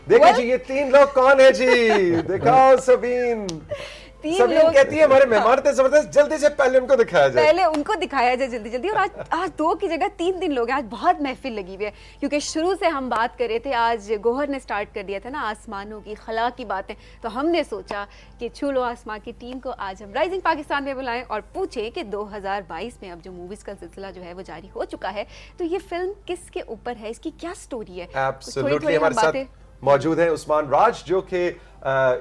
देखिए जी ये 3 लोग कौन है जी? दिखाओ सबीन। सबीन कहती है हमारे मेहमान थे जबरदस्त, जल्दी से पहले उनको दिखाया जाए। पहले उनको दिखाया जाए जल्दी जल्दी। और आज 2 की जगह 3 लोग हैं। आज बहुत महफिल लगी हुई है, क्योंकि शुरू से हम बात कर रहे थे, आज गौहर ने स्टार्ट कर दिया था ना आसमानों की खला की बातें, तो हमने सोचा कि छू लो आसमां की टीम को आज हम राइजिंग पाकिस्तान में बुलाएं और पूछें कि 2022 में अब जो मूवीज का सिलसिला जो है वो जारी हो चुका है, तो ये फिल्म किसके ऊपर है, इसकी क्या स्टोरी है। एब्सोल्युटली हमारे साथ मौजूद है उस्मान राज जो कि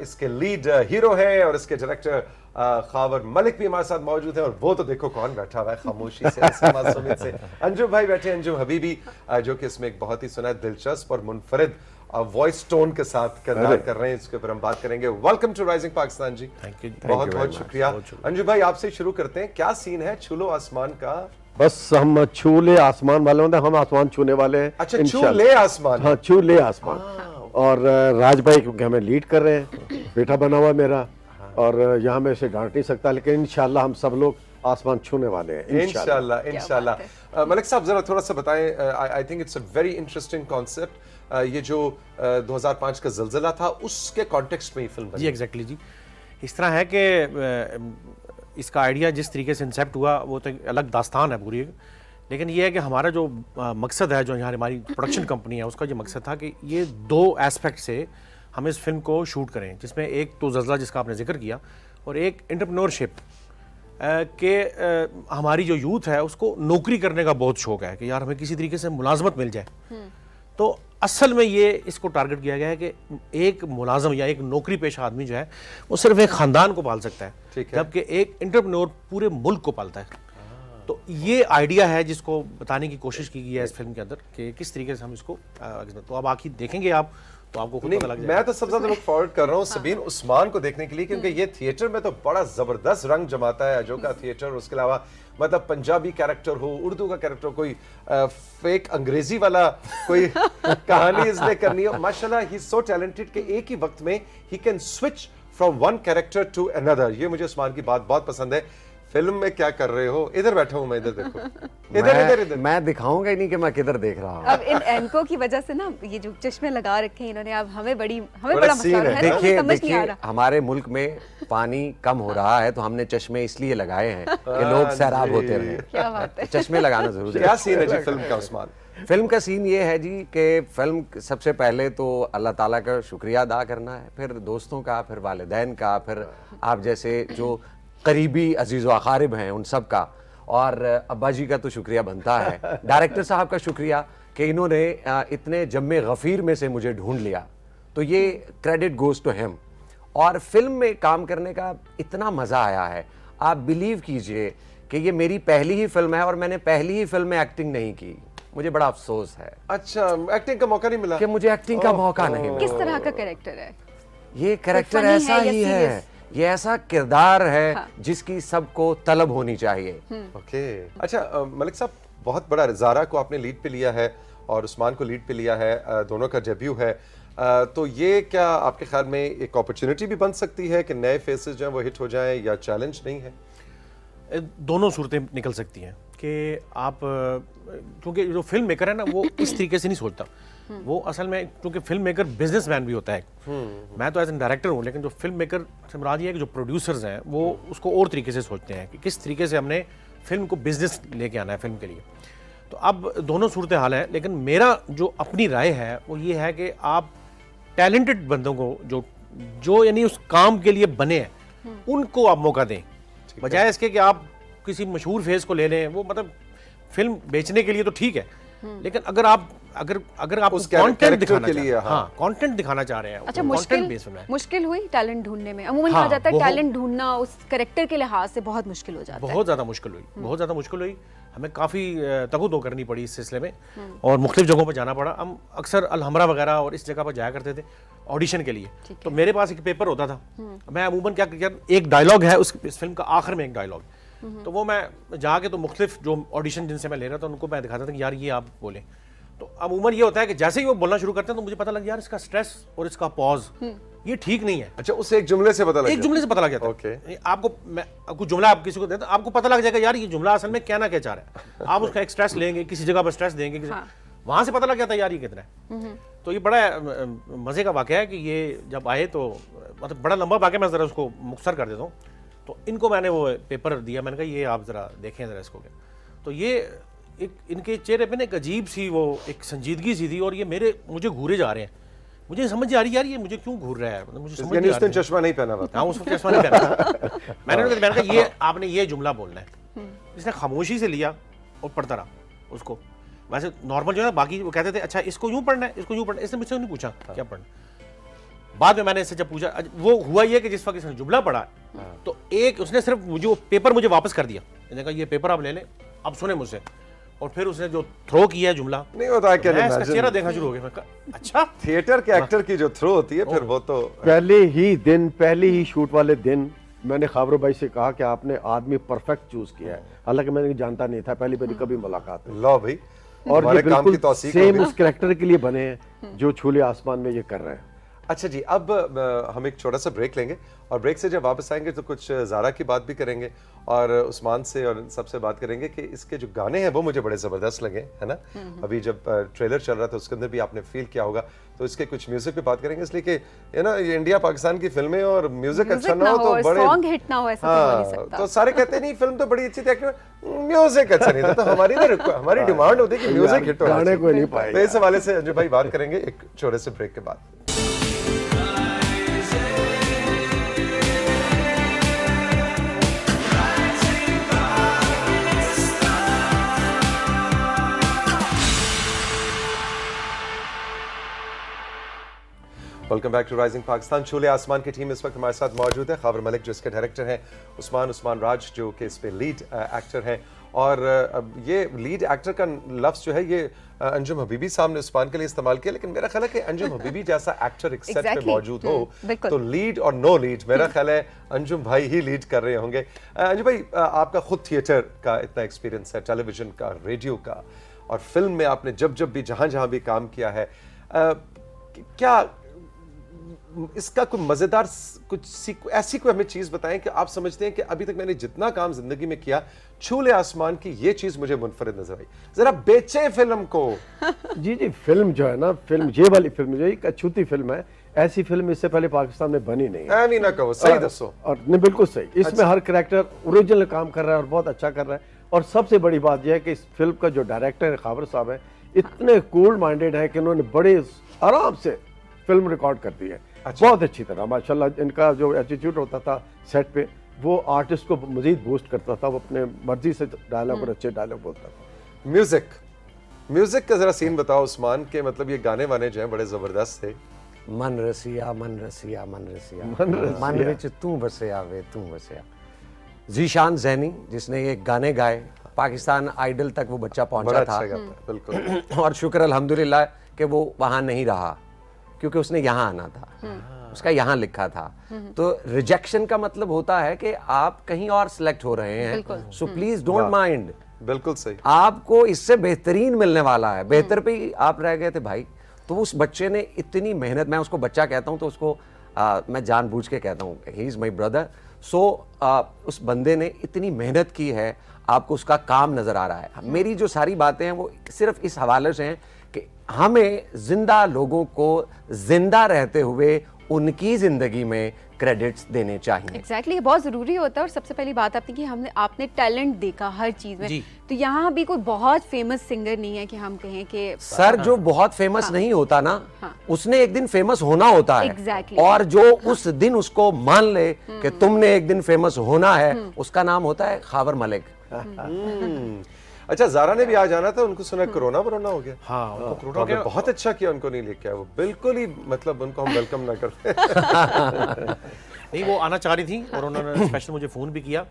इसके लीड हीरो है, और इसके डायरेक्टर खावर मलिक भी हमारे साथ मौजूद है, और वो तो देखो कौन बैठा हुआ है खामोशी से मासूमियत से। अंजुम भाई बैठे, अंजुम हबीबी जो कि इसमें एक बहुत ही सुना दिलचस्प और मुनफरिद वॉइस टोन के साथ किरदार कर रहे हैं, इसके ऊपर हम बात करेंगे। Welcome to rising Pakistan ji. Thank you, बहुत बहुत शुक्रिया। अंजुम भाई आपसे शुरू करते हैं, क्या सीन है छू लो आसमान का? बस हम छू ले आसमान वाले होते हैं, हम आसमान छूने वाले हैं। अच्छा, छू ले आसमान। हाँ, छू ले आसमान। और राज भाई क्योंकि हमें लीड कर रहे हैं, बेटा बना हुआ मेरा, और यहाँ में इसे डांट नहीं सकता, लेकिन इंशाल्लाह हम सब लोग आसमान छूने वाले हैं इंशाल्लाह इंशाल्लाह। मलिक साहब जरा थोड़ा सा बताएं, I think it's a very interesting concept. ये जो 2005 का ज़लज़ला था उसके कॉन्टेक्स्ट में ये फिल्म बनी। जी एग्जैक्टली जी, इस तरह है कि इसका आइडिया जिस तरीके से इंसेप्ट हुआ वो तो एक अलग दास्तान है पूरी, लेकिन ये है कि हमारा जो मकसद है, जो यहाँ हमारी प्रोडक्शन कंपनी है, उसका ये मकसद था कि ये 2 एस्पेक्ट से हम इस फिल्म को शूट करें, जिसमें एक तो ज़लज़ला जिसका आपने जिक्र किया, और एक एंटरप्रेन्योरशिप के हमारी जो यूथ है उसको नौकरी करने का बहुत शौक है कि यार हमें किसी तरीके से मुलाजमत मिल जाए। तो असल में ये इसको टारगेट किया गया है कि एक मुलाजम या एक नौकरी पेशा आदमी जो है वो सिर्फ एक ख़ानदान को पाल सकता है, जबकि एक एंटरप्रेन्योर पूरे मुल्क को पालता है। तो ये आइडिया है जिसको बताने की कोशिश की गई है इस फिल्म के अंदर कि किस तरीके से हम इसको तो अब आखिर देखेंगे आप तो आपको खुद पता लग जाएगा। मैं तो सबसे ज्यादा लुक फॉरवर्ड कर रहा हूँ सबीन उस्मान को देखने के लिए, क्योंकि ये थिएटर में तो बड़ा जबरदस्त रंग जमाता है जो का थिएटर। उसके अलावा मतलब पंजाबी कैरेक्टर हो, उर्दू का कैरेक्टर, कोई फेक अंग्रेजी वाला कोई कहानी इसने करनी हो, माशाल्लाह ही इज सो टैलेंटेड कि एक ही वक्त में ही can switch from one character to another. ये मुझे उस्मान की बात बहुत पसंद है। फिल्म में क्या कर रहे हो? इधर बैठा हूं मैं, इधर देखो, इधर मैं दिखाऊंगा ही नहीं कि मैं किधर देख रहा हूं। अब इन एंको की वजह से ना ये जो चश्मे लगा रखे हैं इन्होंने, अब हमें बड़ा मसला है। देखिए हमारे मुल्क में पानी कम हो रहा है, तो हमने चश्मे इसलिए लगाए हैं कि लोग सैराब होते रहे। क्या बात है, चश्मे लगाना जरूरी है। क्या सीन है जी फिल्म का उस्मान? फिल्म का सीन ये है जी कि फिल्म सबसे पहले तो अल्लाह ताला का शुक्रिया अदा करना है, फिर दोस्तों का, फिर वालिदैन का, फिर आप जैसे जो करीबी अजीज़ व अकारिब हैं उन सब का, और अब्बा जी का तो शुक्रिया बनता है, डायरेक्टर साहब का शुक्रिया कि इन्होंने इतने जम्मे गफ़ीर में से मुझे ढूंढ लिया, तो ये क्रेडिट गोज़ टू हिम। और फिल्म में काम करने का इतना मज़ा आया है, आप बिलीव कीजिए कि ये मेरी पहली ही फिल्म है और मैंने पहली ही फिल्म में एक्टिंग नहीं की। मुझे बड़ा अफसोस है। अच्छा, एक्टिंग का मौका नहीं मिला? कि मुझे एक्टिंग का मौका नहीं मिला। किस तरह का कैरेक्टर है ये? कैरेक्टर ऐसा ही है, ये ऐसा किरदार है जिसकी सबको तलब होनी चाहिए। ओके, अच्छा मलिक साहब, बहुत बड़ा ज़ारा को आपने लीड पे लिया है और उस्मान को लीड पे लिया है, दोनों का डेब्यू है, तो ये क्या आपके ख्याल में एक अपॉर्चुनिटी भी बन सकती है कि नए फेसेस जो हैं वो हिट हो जाएं, या चैलेंज नहीं है? दोनों सूरतें निकल सकती हैं कि आप, क्योंकि जो फिल्म मेकर है ना वो इस तरीके से नहीं सोचता, वो असल में क्योंकि फिल्म मेकर बिजनेसमैन भी होता है। मैं तो एज एन डायरेक्टर हूँ, लेकिन जो फिल्म मेकर से मुराद ये है कि जो प्रोड्यूसर्स हैं वो उसको और तरीके से सोचते हैं कि किस तरीके से हमने फिल्म को बिजनेस लेके आना है फिल्म के लिए। तो अब दोनों सूरत हाल है, लेकिन मेरा जो अपनी राय है वो ये है कि आप टैलेंटेड बंदों को जो यानी उस काम के लिए बने हैं उनको आप मौका दें, बजाय इसके कि आप किसी मशहूर फेस को ले लें। वो मतलब फिल्म बेचने के लिए तो ठीक है, लेकिन अगर आप उस कंटेंट दिखाना के लिए, हाँ कंटेंट दिखाना चाह रहे हैं। अच्छा, मुश्किल हुई टैलेंट ढूंढने में? अमूमन कहा जाता है टैलेंट ढूंढना उस कैरेक्टर के लिहाज से बहुत मुश्किल हो जाता है। बहुत ज़्यादा मुश्किल हुई, बहुत ज़्यादा मुश्किल हुई। हमें काफ़ी तगुदो करनी पड़ी इस सिलसिले में, और मुख्तलिफ जगहों पर जाना पड़ा। हम अक्सर अलहमरा वगैरह और इस जगह पर जाया करते थे ऑडिशन के लिए। तो मेरे पास एक पेपर होता था, मैं अमूमन क्या एक डायलॉग है इस फिल्म का, आखिर में एक डायलॉग, तो वो मैं जाके तो मुख्तलिफ जो ऑडिशन जिनसे मैं ले रहा था उनको मैं दिखाता था कि यार ये आप बोलें। तो अमूमन ये होता है कि जैसे ही वो बोलना शुरू करते हैं तो मुझे पता लग यार इसका स्ट्रेस और इसका पॉज ये ठीक नहीं है। अच्छा, उसे एक जुमले से पता लग जाता है। okay. आपको जुमला आप किसी को देते आपको पता लग जाएगा यार ये जुमला असल में क्या ना क्या चाह रहा है। आप उसका एक स्ट्रेस लेंगे, किसी जगह पर स्ट्रेस देंगे, वहाँ से पता लग गया था यार ये कितना है। तो ये बड़ा मज़े का वाक़या है कि ये जब आए तो मतलब बड़ा लंबा वाक़या, मैं ज़रा उसको मुख्तसर कर देता हूँ। तो इनको मैंने वो पेपर दिया, मैंने कहा ये आप ज़रा देखें ज़रा इसको क्या। तो ये एक इनके चेहरे पे ना एक अजीब सी वो एक संजीदगी सी थी, और ये मुझे घूरे जा रहे हैं। मुझे समझ आ रही यार ये मुझे क्यों घूर रहा है, मतलब मुझे समझ नहीं आ रहा है। चश्मा नहीं पहना हुआ था। हाँ, उस वक्त चश्मा नहीं पहना। मैंने कहा ये आपने ये जुमला बोलना है। इसने खामोशी से लिया और पढ़ता रहा उसको। वैसे नॉर्मल जो है बाकी वो कहते थे अच्छा इसको यूं पढ़ना है, इसको यूं पढ़ना है। इसने मुझसे नहीं पूछा क्या पढ़ना। बाद में मैंने इससे जब पूछा, वो हुआ ये कि जिस वक्त इसने जुमला पढ़ा तो एक उसने सिर्फ मुझे पेपर मुझे वापस कर दिया। मैंने कहा ये पेपर आप ले लें, अब सुने मुझसे। और फिर उसने जो थ्रो किया है जुमला, नहीं होता है क्या, मैं इसका चेहरा देखना शुरू हो गया। मैं कहा अच्छा थिएटर के एक्टर की जो थ्रो होती है फिर वो तो पहले ही शूट वाले दिन मैंने खाबरो भाई से कहा कि आपने आदमी परफेक्ट चूज किया है, हालांकि मैंने जानता नहीं था, पहली बार कभी मुलाकात हुई। लो भाई, और ये हमारे काम की बिल्कुल तौसीक सेम होगी। उस कैरेक्टर के लिए बने हैं जो छूले आसमान में ये कर रहे हैं। अच्छा जी, अब हम एक छोटा सा ब्रेक लेंगे और ब्रेक से जब वापस आएंगे तो कुछ ज़ारा की बात भी करेंगे और उस्मान से और सबसे बात करेंगे कि इसके जो गाने हैं वो मुझे बड़े ज़बरदस्त लगे, है ना। अभी जब ट्रेलर चल रहा था उसके अंदर भी आपने फील किया होगा, तो इसके कुछ म्यूजिक पे बात करेंगे, इसलिए कि ये ना ये इंडिया पाकिस्तान की फिल्में और म्यूजिक अच्छा ना हो तो बड़े सॉन्ग हिट ना हो ऐसा तो हो नहीं सकता। तो सारे कहते नहीं फिल्म तो बड़ी अच्छी थी, म्यूजिक अच्छा नहीं था। तो हमारी डिमांड होती है कि म्यूजिक हिट हो, गाने को नहीं तो इस हवाले से अंजू भाई बात करेंगे एक छोटे से ब्रेक के बाद। Welcome back to rising Pakistan. छूले आसमान की टीम इस वक्त हमारे साथ मौजूद है। खाबर मलिक जो इसके डायरेक्टर हैं, उस्मान राज जो कि इस पे लीड एक्टर हैं, और अब ये लीड एक्टर का लफ्ज़ जो है ये अंजुम हबीबी साहब ने उस्मान के लिए इस्तेमाल किया, लेकिन मेरा ख्याल है कि अंजुम हबीबी जैसा एक्टर एक सेट पे मौजूद हो तो लीड और नो लीड मेरा ख्याल है अंजुम भाई ही लीड कर रहे होंगे। अंजुम भाई, आपका खुद थिएटर का इतना एक्सपीरियंस है, टेलीविजन का, रेडियो का, और फिल्म में आपने जब भी जहाँ भी काम किया है, क्या इसका कोई मजेदार ऐसी कोई हमें चीज बताएं कि आप समझते हैं कि अभी तक मैंने जितना काम जिंदगी में किया, छूले आसमान की ये चीज मुझे मुनफरिद नजर आई, जरा बेचे फिल्म को। जी फिल्म जो है ना, फिल्म ये वाली फिल्म जो एक अछूती फिल्म है, ऐसी फिल्म इससे पहले पाकिस्तान में बनी नहीं है। नहीं ना कहो, सही दसो। और नहीं, बिल्कुल सही। इसमें हर कैरेक्टर ओरिजिनल काम कर रहा है और बहुत अच्छा कर रहा है। और सबसे बड़ी बात यह है कि इस फिल्म का जो डायरेक्टर है खाबर साहब है, इतने कूल माइंडेड है कि उन्होंने बड़े आराम से फिल्म रिकॉर्ड कर दी है। बहुत अच्छी तरह माशाल्लाह। इनका जो एटीट्यूड होता था सेट पे, वो आर्टिस्ट को मजीद बूस्ट करता था। वो अपने मर्जी से डायलॉग और अच्छे डायलॉग बोलता था। म्यूजिक का जरा सीन बताओ उस्मान के, मतलब ये गाने वाने जो हैं बड़े जबरदस्त थे। मन रसिया मन रसिया मन रसिया मन विच तू बसिया वे तू बसिया। जीशान ज़ैनी जिसने ये गाने गाए, पाकिस्तान आइडल तक वो बच्चा पहुंचा था, बिल्कुल। और शुक्र अल्हम्दुलिल्लाह कि वो वहां नहीं रहा, क्योंकि उसने यहाँ आना था, उसका यहाँ लिखा था। तो रिजेक्शन का मतलब होता है कि आप कहीं और सिलेक्ट हो रहे हैं, सो प्लीज डोंट माइंड। बिल्कुल सही। आपको इससे बेहतरीन मिलने वाला है, बेहतर पे ही आप रह गए थे भाई। तो उस बच्चे ने इतनी मेहनत, मैं उसको बच्चा कहता हूँ तो उसको मैं जानबूझ के कहता हूँ, ही इज माई ब्रदर। सो उस बंदे ने इतनी मेहनत की है, आपको उसका काम नजर आ रहा है। मेरी जो सारी बातें हैं वो सिर्फ इस हवाले से हैं कि हमें जिंदा लोगों को जिंदा रहते हुए उनकी जिंदगी में क्रेडिट्स देने चाहिए। एग्जैक्टली, ये बहुत जरूरी होता है। और सबसे पहली बात आपने कि आपने टैलेंट देखा हर चीज में, तो यहाँ भी कोई बहुत फेमस सिंगर नहीं है कि हम कहें कि सर जो बहुत फेमस नहीं होता ना, उसने एक दिन फेमस होना होता है। Exactly. और जो उस दिन उसको मान ले कि तुमने एक दिन फेमस होना है, उसका नाम होता है खाबर मलिक। अच्छा, ज़ारा ने भी आ जाना था, उनको सुना कोरोना हो गया। हाँ, उनको कोरोना तो हो गया। बहुत अच्छा किया उनको नहीं लेके आया, वो बिल्कुल ही मतलब उनको हम वेलकम ना करते। नहीं, वो आना चाह रही थी और उन्होंने स्पेशल मुझे फ़ोन भी किया।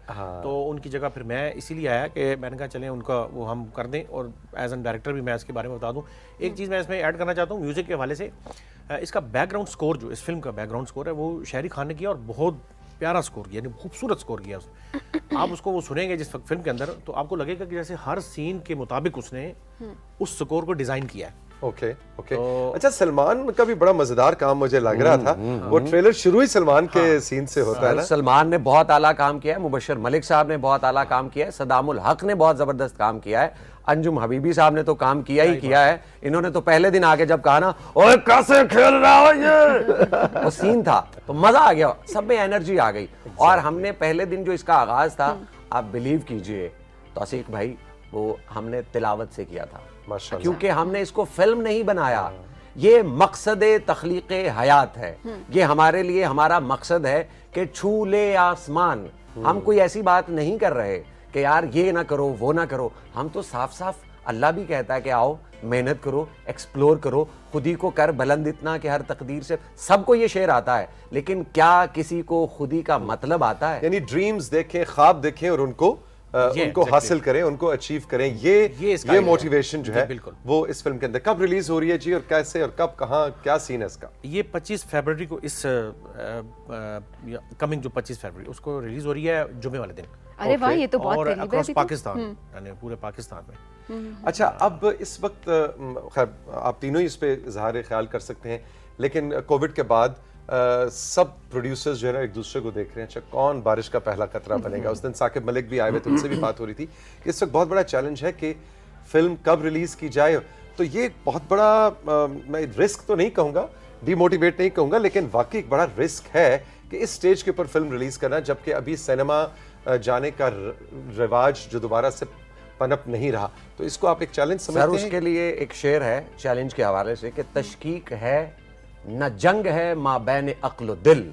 तो उनकी जगह फिर मैं इसीलिए आया कि मैंने कहा चलें उनका वो हम कर दें, और एज एन डायरेक्टर भी मैं इसके बारे में बता दूं। एक चीज़ मैं इसमें ऐड करना चाहता हूँ म्यूज़िक के हवाले से। इसका बैकग्राउंड स्कोर, जो इस फिल्म का बैकग्राउंड स्कोर है, वो शहरी खान ने किया, और बहुत प्यारा स्कोर किया, यानी खूबसूरत स्कोर किया उसने। आप उसको वो सुनेंगे जिस फिल्म के अंदर, तो आपको लगेगा कि जैसे हर सीन के मुताबिक उसने उस स्कोर को डिज़ाइन किया है। Okay okay. अच्छा, सलमान का भी बड़ा मजेदार काम मुझे लग रहा था। वो ट्रेलर शुरू ही सलमान के सीन से होता है ना। सलमान ने बहुत आला काम किया है, मुबश्शिर मलिक साहब ने बहुत आला काम किया है, सदामुल हक ने बहुत जबरदस्त काम किया है, अंजुम हबीबी साहब ने तो काम किया ही किया है। इन्होंने तो पहले दिन आके जब कहा ना, ओए कैसे खेल रहा हो ये, वो सीन था तो मजा आ गया, सब में एनर्जी आ गई। और हमने पहले दिन जो इसका आगाज था, आप बिलीव कीजिए तौसीक भाई, वो हमने तिलावत से किया था, माशाल्लाह। क्योंकि हमने इसको फिल्म नहीं बनाया, ये मकसद तख्लीक हयात है। ये हमारे लिए हमारा मकसद है कि छू ले आसमान। हम कोई ऐसी बात नहीं कर रहे कि यार ये ना करो वो ना करो। हम तो साफ साफ, अल्लाह भी कहता है कि आओ मेहनत करो, एक्सप्लोर करो, खुद ही को कर बुलंद इतना कि हर तकदीर से। सबको ये शेर आता है, लेकिन क्या किसी को खुद ही का मतलब आता है? यानी ड्रीम्स देखें, ख्वाब देखें और उनको उनको हासिल करें, उनको अचीव करें। ये मोटिवेशन जो है वो इस फिल्म के अंदर। कब रिलीज हो रही है जी, और कैसे और कब, कहाँ, क्या सीन है इसका? ये 25 फरवरी को, इस कमिंग जो 25 फरवरी उसको रिलीज हो रही है जुमे वाले दिन। अरे वाह, ये तो बहुत और करीब है अक्रॉस अभी तो। पाकिस्तान, यानी पूरे पाकिस्तान में। अच्छा, अब इस वक्त खैर आप तीनों ही इस पे इजहार ख्याल कर सकते हैं, लेकिन कोविड के बाद सब प्रोड्यूसर्स जो है ना एक दूसरे को देख रहे हैं, अच्छा कौन बारिश का पहला कतरा बनेगा। उस दिन साकिब मलिक भी आए हुए थे, उनसे भी बात हो रही थी कि इस वक्त बहुत बड़ा चैलेंज है कि फिल्म कब रिलीज की जाए। तो ये एक बहुत बड़ा मैं रिस्क तो नहीं कहूँगा, डीमोटिवेट नहीं कहूँगा, लेकिन वाकई एक बड़ा रिस्क है कि इस स्टेज के ऊपर फिल्म रिलीज करना, जबकि अभी सिनेमा जाने का रिवाज जो दोबारा से पनप नहीं रहा। तो इसको आप एक चैलेंज समझते सर, हैं? उसके लिए एक शेर है चैलेंज के हवाले से कि तशकीक है न जंग है माबैन अक्ल दिल,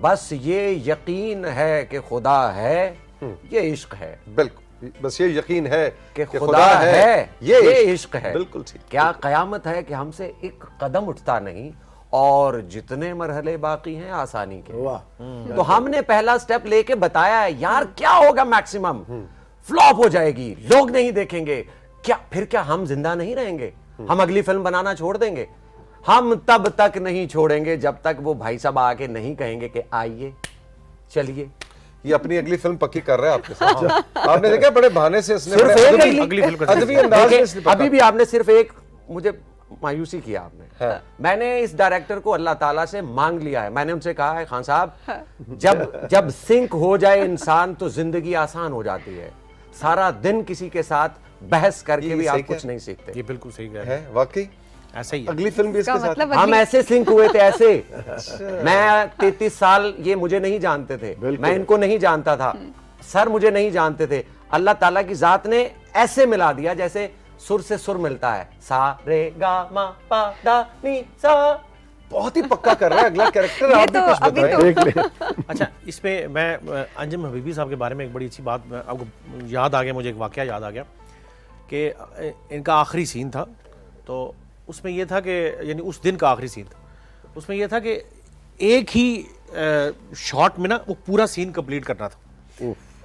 बस ये यकीन है कि खुदा है, ये इश्क है। बिल्कुल, बस ये यकीन है कि खुदा है, ये इश्क है। बिल्कुल ठीक। क्या कयामत है कि हमसे एक कदम उठता नहीं, और जितने मरहले बाकी हैं आसानी के। वाह। तो हमने पहला स्टेप लेके बताया है यार, क्या होगा मैक्सिमम फ्लॉप हो जाएगी, लोग नहीं देखेंगे, क्या फिर क्या हम जिंदा नहीं रहेंगे? हम अगली फिल्म बनाना छोड़ देंगे? हम तब तक नहीं छोड़ेंगे जब तक वो भाई साहब आके नहीं कहेंगे कि आइए चलिए। ये अपनी अगली फिल्म पक्की कर रहा है आपके साथ। आपने देखा बड़े बहाने से इसने सिर्फ बड़े एक अदबी- अगली फिल्म कर अदबी अंदाज में देखिए, इसने पक्का- अभी भी आपने सिर्फ एक मुझे मायूसी किया आपने। हाँ। मैंने इस डायरेक्टर को अल्लाह ताला से मांग लिया है, मैंने उनसे कहा है खान साहब, जब सिंक हो जाए इंसान तो जिंदगी आसान हो जाती है। सारा दिन किसी के साथ बहस करके ये भी सही आप कुछ कह- नहीं सीखते। ये बिल्कुल सही कह रहे है वाकई। हैं, ऐसा ही है। अगली फिल्म भी इसके इसका साथ मतलब हम अगली- ऐसे सिंक हुए थे ऐसे। मैं 33 साल, ये मुझे नहीं जानते थे, मैं इनको नहीं जानता था, सर मुझे नहीं जानते थे। अल्लाह ताला की जात ने ऐसे मिला दिया जैसे सुर से सुर मिलता है, सा रे गा मा पा दा नी सा। बहुत ही पक्का कर रहा है अगला कैरेक्टर। ये आप भी तो कुछ अभी बताएं। तो- देख ले। अच्छा, इसमें मैं अंजुम हबीबी साहब के बारे में एक बड़ी अच्छी बात आपको याद आ गया, मुझे एक वाकया याद आ गया कि इनका आखिरी सीन था, तो उसमें यह था कि यानी उस दिन का आखिरी सीन था, उसमें यह था कि एक ही शॉट में ना वो पूरा सीन कंप्लीट करना था,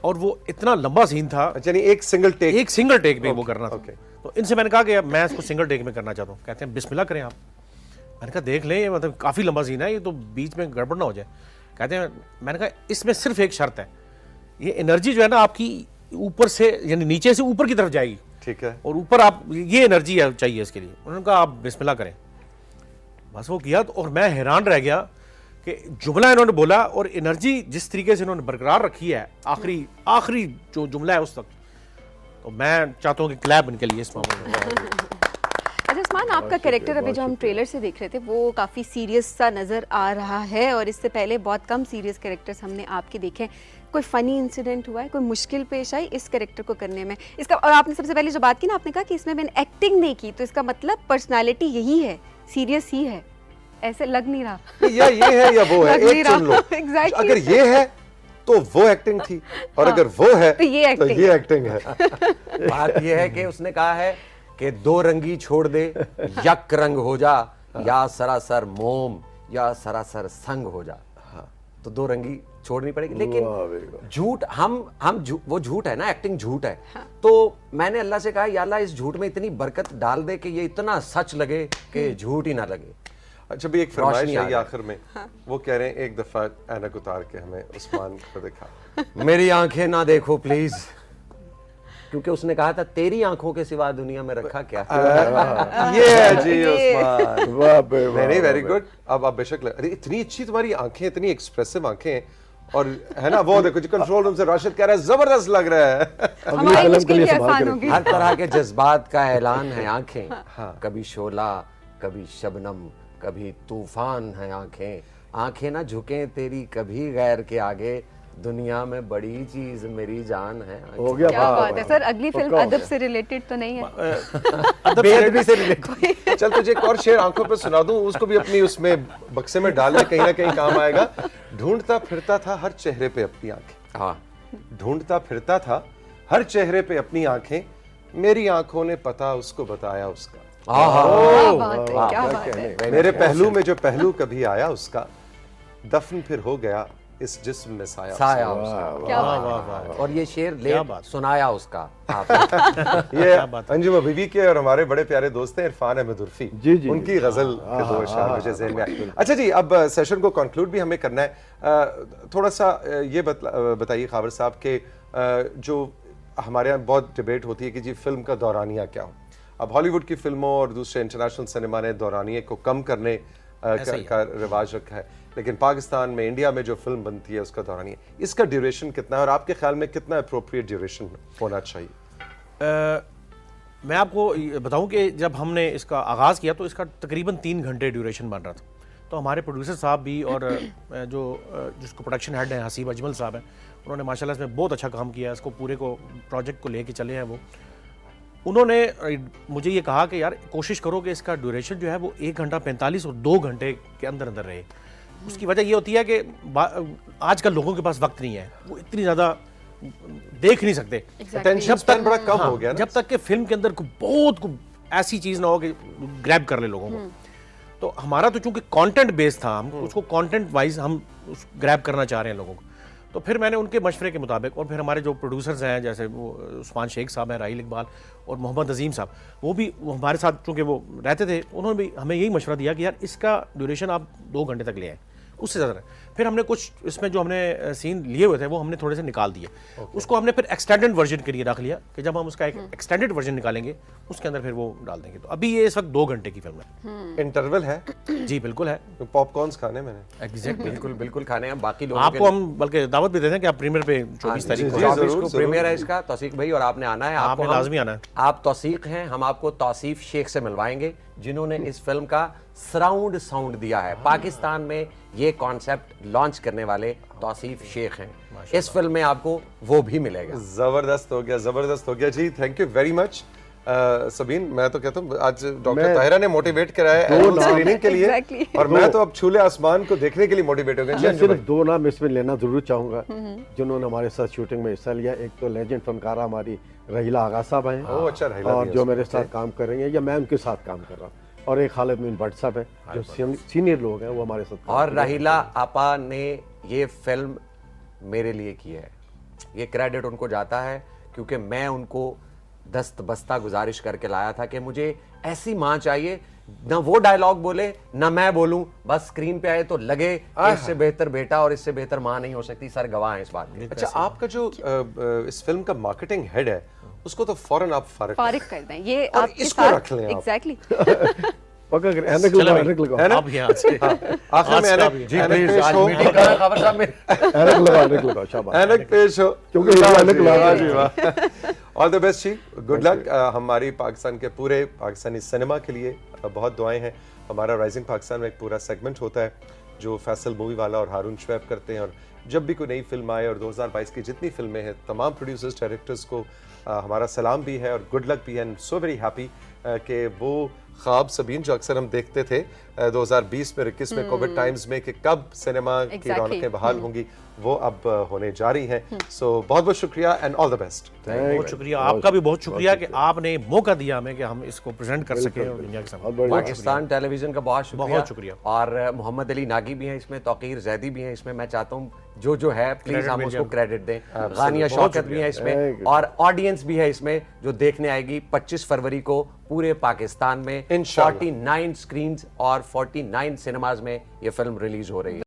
और वो इतना लंबा सीन था, अच्छा, नहीं एक सिंगल टेक। एक सिंगल टेक में वो करना था। ओके। तो इनसे मैंने कहा कि मैं इसको सिंगल टेक में करना चाहता हूँ। कहते हैं बिस्मिल्लाह करें आप। मैंने कहा देख लें, ये मतलब काफ़ी लंबा सीन है, ये तो बीच में गड़बड़ ना हो जाए। कहते हैं, मैंने कहा इसमें सिर्फ एक शर्त है, ये एनर्जी जो है ना आपकी ऊपर से यानी नीचे से ऊपर की तरफ जाएगी, ठीक है। और ऊपर आप ये एनर्जी चाहिए इसके लिए। उन्होंने कहा आप बिस्मिल्लाह करें। बस वो किया, तो और मैं हैरान रह गया कि जुमला इन्होंने बोला और एनर्जी जिस तरीके से इन्होंने बरकरार रखी है आखिरी जो जुमला है उस तक, तो मैं चाहता हूँ कि क्लैप इनके लिए इस मामले में। अच्छा उस्मान, आपका कैरेक्टर अभी जो हम ट्रेलर से देख रहे थे वो काफ़ी सीरियस सा नज़र आ रहा है, और इससे पहले बहुत कम सीरियस कैरेक्टर्स हमने आपके देखे। कोई फ़नी इंसिडेंट हुआ है, कोई मुश्किल पेश आई इस कैरेक्टर को करने में? इसका, और आपने सबसे पहले जो बात की ना, आपने कहा कि इसमें मैंने एक्टिंग नहीं की, तो इसका मतलब पर्सनालिटी यही है, सीरियस ही है, ऐसे लग नहीं रहा। या ये है या वो है, लग नहीं एक रहा। चुन लो। Exactly. अगर ये है तो वो एक्टिंग थी, और अगर वो है तो ये तो acting ये एक्टिंग है। बात यह है कि उसने कहा है कि दो रंगी छोड़ दे, यक रंग हो जा, या सरासर मोम या सरासर संग हो जा। तो दो रंगी छोड़नी पड़ेगी, लेकिन झूठ वो झूठ है ना, एक्टिंग झूठ है। तो मैंने अल्लाह से कहा या अल्लाह इस झूठ में इतनी बरकत डाल दे कि ये इतना सच लगे कि झूठ ही ना लगे। अच्छा भी एक फरमाइश रोशनी आ है गई। आखिर में, वो कह रहे हैं एक दफा ऐनक उतार के हमें उस्मान को दिखा। मेरी आंखें ना देखो प्लीज, क्योंकि उसने कहा था तेरी आंखों के सिवा दुनिया में रखा क्या। ये है जी उस्मान। वाह बे वाह, नहीं वेरी वाह, गुड। अब आप बेशक अरे इतनी अच्छी तुम्हारी आंखें, इतनी एक्सप्रेसिव आंखें हैं, और है ना वो देखो जी कंट्रोल रूम से राशिद कह रहा है जबरदस्त लग रहा है। अगली हमारी फिल्म के मुश्किल लिए भी संभाल आसान के होगी। हर तरह के जज्बात का ऐलान है आंखें, कभी शोला कभी शबनम कभी तूफान है आंखें, आंखें ना झुके तेरी कभी गैर के आगे, दुनिया में बड़ी चीज मेरी जान है आंखें। हो गया। क्या वाह, बात है वाह, सर, अगली फिल्म पक्का हो अदब गया। से रिलेटेड तो नहीं है? बेअदबी से रिलेटेड। चल तुझे एक और शेर आंखों पे सुना दूं, उसको भी अपनी उसमें बक्से में डाल ले, कहीं ना कहीं काम आएगा। ढूंढता फिरता था हर चेहरे पे अपनी आंखें, हाँ, ढूंढता फिरता था हर चेहरे पे अपनी आंखें, मेरी आंखों ने पता उसको बताया उसका, क्या बात है, क्या बात है। मेरे पहलू में जो पहलू कभी आया उसका, दफन फिर हो गया इस जिस्म में साया साया उसका। क्या वाह बात है। वाह वाह। और ये शेर क्या ले बात। सुनाया उसका आपने। ये बात अंजुम बीवी के और हमारे बड़े प्यारे दोस्त हैं इरफान अहमद उर्फी, जी, जी, उनकी जी। गजल के दो अशार मुझे ज़हन में आए। अच्छा जी, अब सेशन को कंक्लूड भी हमें करना है। थोड़ा सा ये बताइए खाबर साहब के जो हमारे यहाँ बहुत डिबेट होती है कि जी फिल्म का दौरानिया क्या हो। अब हॉलीवुड की फिल्मों और दूसरे इंटरनेशनल सिनेमा ने दौरानिए को कम करने का रिवाज रखा है, लेकिन पाकिस्तान में, इंडिया में जो फिल्म बनती है उसका दौरानिया, इसका ड्यूरेशन कितना है और आपके ख्याल में कितना अप्रोप्रिएट ड्यूरेशन होना चाहिए? मैं आपको ये बताऊं कि जब हमने इसका आगाज़ किया तो इसका तकरीबन 3 घंटे ड्यूरेशन बन रहा था। तो हमारे प्रोड्यूसर साहब भी और जिसको प्रोडक्शन हेड हैं हसीब अजमल साहब हैं, उन्होंने माशाल्लाह इसमें बहुत अच्छा काम किया है। इसको पूरे को प्रोजेक्ट को लेके चले हैं वो। उन्होंने मुझे ये कहा कि यार कोशिश करो कि इसका ड्यूरेशन जो है वो 1 घंटा 45 और 2 घंटे के अंदर अंदर रहे। उसकी वजह ये होती है कि आजकल लोगों के पास वक्त नहीं है, वो इतनी ज़्यादा देख नहीं सकते। अटेंशन स्पैन बड़ा कम हो गया ना। जब तक कि फिल्म के अंदर कोई ऐसी चीज़ ना हो कि ग्रैब कर ले लोगों को। तो हमारा तो चूंकि कंटेंट बेस्ड था, हम उसको कंटेंट वाइज हम ग्रैब करना चाह रहे हैं लोगों को। तो फिर मैंने उनके मशवरे के मुताबिक, और फिर हमारे जो प्रोड्यूसर्स हैं जैसे वो उस्मान शेख साहब हैं, राहिल इकबाल और मोहम्मद अजीम साहब, वो हमारे साथ चूँकि वो रहते थे, उन्होंने भी हमें यही मशवरा दिया कि यार इसका ड्यूरेशन आप 2 घंटे तक ले आए, उससे ज़्यादा नहीं। फिर हमने कुछ इसमें जो हमने सीन लिए हुए थे वो हमने थोड़े से निकाल दिए। उसको हमने फिर एक्सटेंडेड वर्जन के लिए रख लिया कि जब हम उसका एक एक्सटेंडेड वर्जन निकालेंगे उसके अंदर फिर वो डाल देंगे। तो अभी ये इस वक्त 2 घंटे की फिल्म है। इंटरवल है, जी बिल्कुल है, पॉपकॉर्न्स खाने मैंने। एग्जैक्टली। बिल्कुल बिल्कुल खाने हैं बाकी लोगों आपको हम बल्कि दावत भी देते हैं कि आप प्रीमियर पे 24 तारीख को जी, 24 जरूर, को जरूर। प्रीमियर है इसका, तौसीक भाई, और आपने आना है। आपने हम- लाजमी आना है। आप तौसीक हैं, हम आपको तौसीफ शेख से मिलवाएंगे जिन्होंने इस फिल्म का सराउंड साउंड दिया है। पाकिस्तान में ये कॉन्सेप्ट लॉन्च करने वाले तौसीफ शेख हैं। इस फिल्म में आपको वो भी मिलेगा। जबरदस्त हो गया, जबरदस्त हो गया जी। Thank you very much Sabeen. मैं तो कहता हूँ आज डॉक्टर मैं- ताहिरा ने मोटिवेट कराया एनुअल स्क्रीनिंग के लिए, Exactly. और मैं तो अब छूले आसमान को देखने के लिए मोटिवेट हो गया। जी मैं अंजुम सिर्फ भाई। 2 नाम इसमें लेना जरूर चाहूंगा जिन्होंने हमारे साथ शूटिंग में हिस्सा लिया। एक तो लेजेंड फनकारा हमारी रहीला आगा साहब हैं, ओह, अच्छा, रहीला और भी है जो उसमें। मेरे साथ काम कर रही हैं या मैं उनके साथ काम कर रहा हूँ, और एक खालिद मीन भट्ट साहब हैं जो सीनियर लोग हैं, वो हमारे साथ काम और कर रहे हैं। राहिला आपा ने ये फिल्म मेरे लिए की है, ये क्रेडिट उनको जाता है क्योंकि मैं उनको दस्त बस्ता गुजारिश करके लाया था कि मुझे ऐसी माँ चाहिए, ना वो डायलॉग बोले ना मैं बोलूं, बस स्क्रीन पे आए तो लगे कि इससे बेहतर बेटा और इससे बेहतर माँ नहीं हो सकती। सर गवाह हैं इस बात के। अच्छा, आपका जो इस फिल्म का मार्केटिंग हेड है उसको तो फौरन आप फारिग कर दें ये और आपके इसको साथ। रख लें आप। एग्जैक्टली। पक्का करें, ऐनक लगाओ, ऐनक लगाओ, है ना? अब यहाँ से आखिर में आज का ऐनक भी। जी ऐनक प्लीज, पेश आज हो, मीटिंग कर खबर साहब में। ऐनक लगाओ, शाबाश। ऐनक पेश हो, क्योंकि वाह ऐनक जी, लगा वाह दी। जी, वाह। ऑल द बेस्ट जी, गुड लक। हमारी पाकिस्तान के पूरे पाकिस्तानी सिनेमा के लिए बहुत दुआएं हैं। हमारा राइजिंग पाकिस्तान में एक पूरा सेगमेंट होता है जो फैसल मूवी वाला और हारून शुएब करते हैं, और जब भी कोई नई फिल्म आए, और 2022 की जितनी फिल्में हैं, तमाम प्रोड्यूसर्स डायरेक्टर्स को हमारा सलाम भी है और गुड लक भी है। एंड सो वेरी हैप्पी कि वो ख्वाब सबीन जो अक्सर हम देखते थे 2020 में 21 में कोविड टाइम्स में कि कब सिनेमा की Exactly. रौनकें बहाल होंगी, वो अब होने जा रही हैं। सो बहुत बहुत शुक्रिया एंड ऑल द बेस्ट। बहुत शुक्रिया, आपका भी बहुत शुक्रिया कि आपने मौका दिया हमें कि हम इसको प्रेजेंट कर सकें और दुनिया के बहुत सामने। बढ़िया। पाकिस्तान टेलीविजन का बहुत शुक्रिया। बहुत शुक्रिया। और मोहम्मद अली नागी भी हैं इसमें, तौकीर जैदी भी हैं इसमें। मैं चाहता हूँ जो है प्लीज Credit हम मिल उसको जाए। क्रेडिट दें। गानिया बहुत शौकत भी शुक्रिया। हैं इसमें, Thank you. और ऑडियंस भी है इसमें जो देखने आएगी 25 फरवरी को पूरे पाकिस्तान में इंशाअल्लाह। 49 स्क्रीन्स और 49 सिनेमाज में ये फिल्म रिलीज हो रही है।